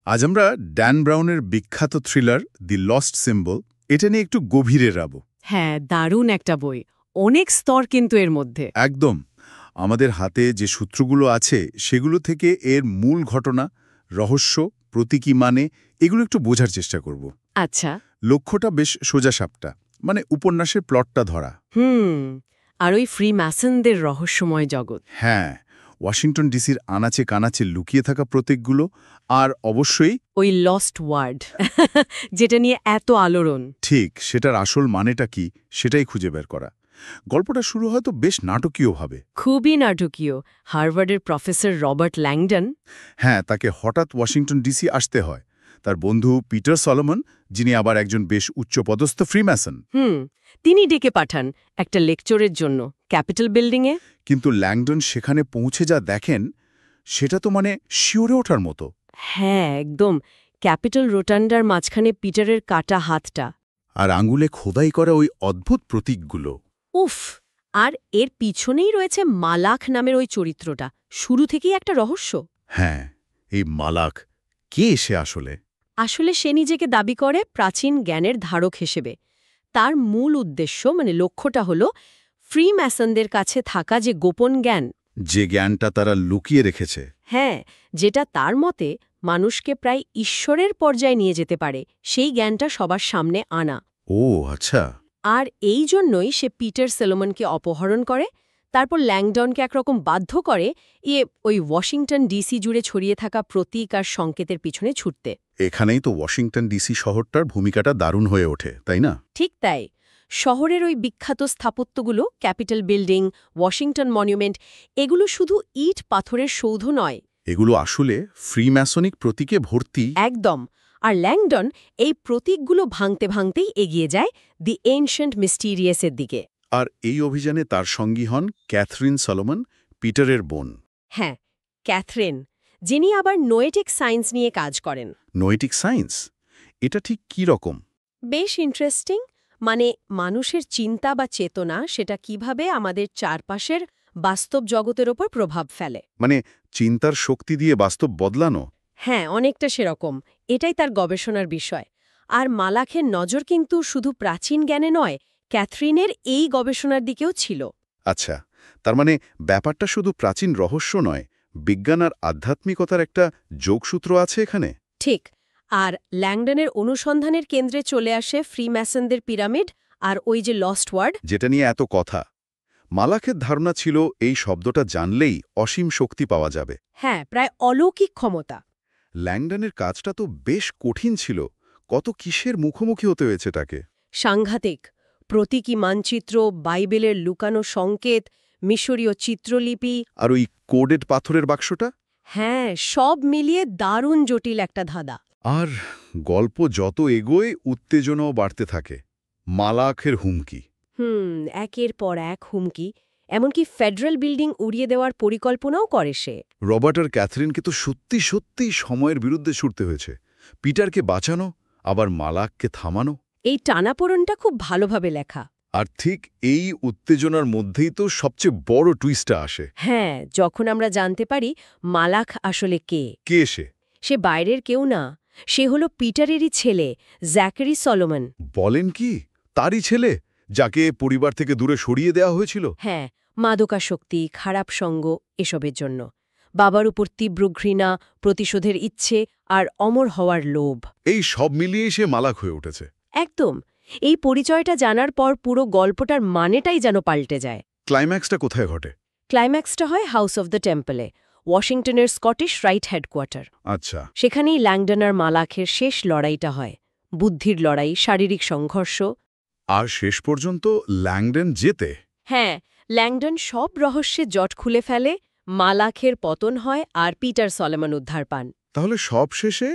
আজ আমরা ড্যান ব্রাউনের বিখ্যাত থ্রিলার দি লস্ট সিম্বল এটা নিয়ে একটু গভীরে যাব। হ্যাঁ, দারুণ একটা বই। অনেক স্তর কিন্তু এর মধ্যে। একদম। আমাদের হাতে যে সূত্রগুলো আছে সেগুলো থেকে এর মূল ঘটনা, রহস্য, প্রতীকী মানে এগুলো একটু বোঝার চেষ্টা করব। আচ্ছা। লক্ষ্যটা বেশ সোজাসাপটা, মানে উপন্যাসের প্লটটা ধরা। আর ওই ফ্রি ম্যাসনদের রহস্যময় জগৎ। হ্যাঁ, ওয়াশিংটন ডিসির আনাচে কানাচে লুকিয়ে থাকা প্রতীকগুলো, আর অবশ্যই ওই লস্ট ওয়ার্ড যেটা নিয়ে এত আলোড়ন। ঠিক সেটার আসল মানেটা কি সেটাই খুঁজে বের করা। গল্পটা শুরু হয়তো বেশ নাটকীয়ভাবে। খুবই নাটকীয়। হার্ভার্ডের প্রফেসর রবার্ট ল্যাংডন। হ্যাঁ, তাকে হঠাৎ ওয়াশিংটন ডিসি আসতে হয়। তার বন্ধু পিটার সলোমন, যিনি আবার একজন বেশ উচ্চপদস্থ ফ্রিম্যাসন, তিনি ডেকে পাঠান একটা লেকচারের জন্য ক্যাপিটাল বিল্ডিংয়ে। কিন্তু ল্যাংডন সেখানে পৌঁছে যা দেখেন সেটা তো মানে শিউরে ওঠার মতো। হ্যাঁ, একদম। ক্যাপিটাল রোটান্ডার মাঝখানে পিটারের কাটা হাতটা, আর আঙুলে খোদাই করা ওই অদ্ভুত প্রতীকগুলো। উফ! আর এর পিছনেই রয়েছে মালাখ নামের ওই চরিত্রটা। শুরু থেকেই একটা রহস্য। হ্যাঁ, এই মালাক কে সে আসলে? আসলে সে নিজেকে দাবি করে প্রাচীন জ্ঞানের ধারক হিসেবে। তার মূল উদ্দেশ্য লক্ষ্যটা হল ফ্রি ম্যাসনদের কাছে থাকা যে গোপন জ্ঞান, যে জ্ঞানটা তারা লুকিয়ে রেখেছে। হ্যাঁ, যেটা তার মতে মানুষকে প্রায় ঈশ্বরের পর্যায়ে নিয়ে যেতে পারে, সেই জ্ঞানটা সবার সামনে আনা। ও আচ্ছা। আর এই জন্যই সে পিটার সলোমনকে অপহরণ করে, তারপর ল্যাংডনকে একরকম বাধ্য করে ওই ওয়াশিংটন ডিসি জুড়ে ছড়িয়ে থাকা প্রতীক আর সংকেতের পিছনে ছুটতে। এখানেই তো ওয়াশিংটন ডিসি শহরটার ভূমিকাটা দারুণ হয়ে ওঠে, তাই না? ঠিক তাই। শহরের ওই বিখ্যাত স্থাপত্যগুলো, ক্যাপিটাল বিল্ডিং, ওয়াশিংটন মনুমেন্ট, এগুলো শুধু ইট পাথরের সৌধ নয়। এগুলো আসলে ফ্রিম্যাসনিক প্রতীকে ভর্তি। একদম। আর ল্যাংডন এই প্রতীকগুলো ভাঙতে ভাঙতেই এগিয়ে যায় দি এনশিয়েন্ট মিস্টিরিয়াসের দিকে। আর এই অভিযানে তার সঙ্গী হন ক্যাথরিন সলোমন, পিটারের বোন। হ্যাঁ, ক্যাথরিন, যিনি আবার নোয়েটিক সায়েন্স নিয়ে কাজ করেন। নোয়েটিক সায়েন্স? এটা ঠিক কী রকম? বেশ ইন্টারেস্টিং। মানুষের চিন্তা বা চেতনা সেটা কিভাবে আমাদের চারপাশের বাস্তব জগতের ওপর প্রভাব ফেলে। মানে চিন্তার শক্তি দিয়ে বাস্তব বদলানো? হ্যাঁ, অনেকটা সেরকম। এটাই তার গবেষণার বিষয়। আর মালাখের নজর কিন্তু শুধু প্রাচীন জ্ঞানে নয়, ক্যাথরিনের এই গবেষণার দিকেও ছিল। আচ্ছা, তার মানে ব্যাপারটা শুধু প্রাচীন রহস্য নয়, বিজ্ঞান আর আধ্যাত্মিকতার একটা যোগসূত্র আছে এখানে। ঠিক। আর ল্যাংডনের অনুসন্ধানের কেন্দ্রে চলে আসে ফ্রিম্যাসনদের পিরামিড আর ওই যে লস্ট ওয়ার্ড, যেটা নিয়ে এত কথা। মালাখের ধারণা ছিল এই শব্দটা জানলেই অসীম শক্তি পাওয়া যাবে। হ্যাঁ, প্রায় অলৌকিক ক্ষমতা। ল্যাংডনের কাজটা তো বেশ কঠিন ছিল। কত কিসের মুখোমুখি হতে হয়েছে তাকে। সাংঘাতিক। প্রতীকী মানচিত্র, বাইবেলের লুকানো সংকেত, মিশরীয় চিত্রলিপি। আর ওই কোডেড পাথরের বাক্সটা? হ্যাঁ, সব মিলিয়ে দারুণ জটিল একটা ধাঁধা। আর গল্প যত এগোয় উত্তেজনাও বাড়তে থাকে। মালাখের হুমকি। একের পর এক হুমকি। এমনকি ফেডারেল বিল্ডিং উড়িয়ে দেওয়ার পরিকল্পনাও করে সে। রবার্ট আর ক্যাথরিনকে তো সত্যি সত্যিই সময়ের বিরুদ্ধে ছুটতে হয়েছে। পিটারকে বাঁচানো, আবার মালাককে থামানো। এই টানাপোড়েনটা খুব ভালোভাবে লেখা। আর ঠিক এই উত্তেজনার মধ্যেই তো সবচেয়ে বড় টুইস্টটা আসে। হ্যাঁ, যখন আমরা জানতে পারি মালাখ আসলে কে। কে সে? সে বাইরের কেউ না, সে হলো পিটারেরই ছেলে, জ্যাকারি সলোমন। বলেন কি? তারই ছেলে, যাকে পরিবার থেকে দূরে সরিয়ে দেওয়া হয়েছিল? হ্যাঁ, মাদকাসক্তি, খারাপ সঙ্গ, এসবের জন্য। বাবার উপর তীব্র ঘৃণা, প্রতিশোধের ইচ্ছে আর অমর হওয়ার লোভ। এই সব মিলিয়েই সে মালাক হয়ে উঠেছে। একদম। এই পরিচয়টা জানার পর পুরো গল্পটার মানেটাই যেন পাল্টে যায়। ক্লাইম্যাক্সটা কোথায় ঘটে? ক্লাইম্যাক্সটা হয় হাউস অব দ্য টেম্পলে, ওয়াশিংটনের স্কটিশ রাইট হেডকোয়ার্টার। আচ্ছা। সেখানেই ল্যাংডন আর মালাখের শেষ লড়াইটা হয়। বুদ্ধির লড়াই, শারীরিক সংঘর্ষ। আর শেষ পর্যন্ত ল্যাংডন জেতে। হ্যাঁ, ল্যাংডন সব রহস্যে জট খুলে ফেলে, মালাখের পতন হয় আর পিটার সলোমন উদ্ধার পান। তাহলে সব শেষে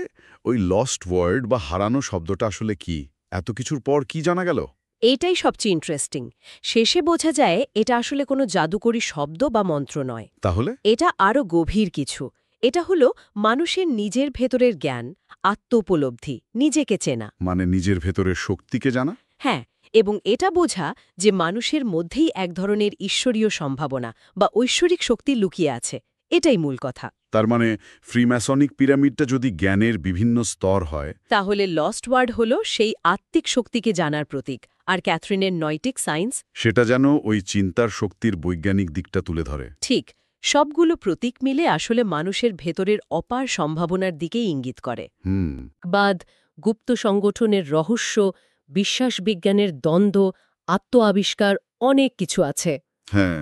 ওই লস্ট ওয়ার্ড বা হারানো শব্দটা আসলে কি? এত কিছুর পর কি জানা গেল? এইটাই সবচেয়ে ইন্টারেস্টিং। শেষে বোঝা যায় এটা আসলে কোনো জাদুকরী শব্দ বা মন্ত্র নয়। তাহলে এটা আরও গভীর কিছু। এটা হলো মানুষের নিজের ভেতরের জ্ঞান, আত্মোপলব্ধি, নিজেকে চেনা। মানে নিজের ভেতরের শক্তিকে জানা? হ্যাঁ, এবং এটা বোঝা যে মানুষের মধ্যেই এক ধরনের ঈশ্বরীয় সম্ভাবনা বা ঐশ্বরিক শক্তি লুকিয়ে আছে। এটাই মূল কথা। তার মানে ফ্রিম্যাসনিক পিরামিডটা যদি জ্ঞানের বিভিন্ন স্তর হয়, তাহলে লস্ট ওয়ার্ড হল সেই আত্মিক শক্তিকে জানার প্রতীক, আর ক্যাথরিনের নয়টিক সায়েন্স সেটা যেন ওই চিন্তার শক্তির বৈজ্ঞানিক দিকটা তুলে ধরে। ঠিক সবগুলো প্রতীক মিলে আসলে মানুষের ভেতরের অপার সম্ভাবনার দিকেই ইঙ্গিত করে। বাদ গুপ্ত সংগঠনের রহস্য, বিশ্বাস বিজ্ঞানের দ্বন্দ্ব, আত্ম আবিষ্কার, অনেক কিছু আছে। হ্যাঁ,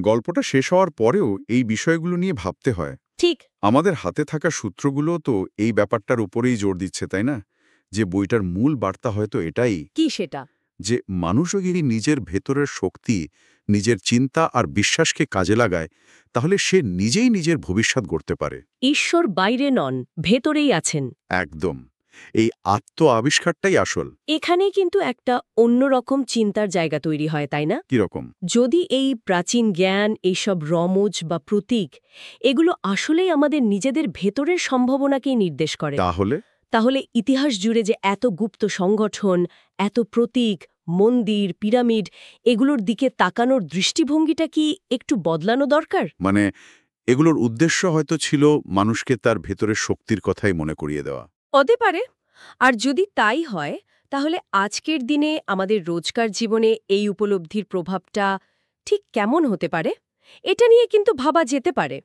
গল্পটা শেষ হওয়ার পরেও এই বিষয়গুলো নিয়ে ভাবতে হয়। ঠিক আমাদের হাতে থাকা সূত্রগুলো তো এই ব্যাপারটার উপরেই জোর দিচ্ছে, তাই না? যে বইটার মূল বার্তা হয়তো এটাই, কি সেটা? যে মানুষও যদি নিজের ভেতরের শক্তি, নিজের চিন্তা আর বিশ্বাসকে কাজে লাগায়, তাহলে সে নিজেই নিজের ভবিষ্যৎ গড়তে পারে। ঈশ্বর বাইরে নন, ভেতরেই আছেন। একদম। এই আত্ম আবিষ্কারটাই আসল। এখানেই কিন্তু একটা অন্যরকম চিন্তার জায়গা তৈরি হয়, তাই না? কিরকম? যদি এই প্রাচীন জ্ঞান, এইসব রমজ বা প্রতীক, এগুলো আসলেই আমাদের নিজেদের ভেতরের সম্ভাবনাকেই নির্দেশ করে, তাহলে ইতিহাস জুড়ে যে এত গুপ্ত সংগঠন, এত প্রতীক, মন্দির, পিরামিড, এগুলোর দিকে তাকানোর দৃষ্টিভঙ্গিটা কি একটু বদলানো দরকার? মানে এগুলোর উদ্দেশ্য হয়তো ছিল মানুষকে তার ভেতরের শক্তির কথাই মনে করিয়ে দেওয়া। হতে পারে। আর যদি তাই হয়, তাহলে আজকের দিনে আমাদের রোজকার জীবনে এই উপলব্ধির প্রভাবটা ঠিক কেমন হতে পারে? এটা নিয়ে কিন্তু ভাবা যেতে পারে।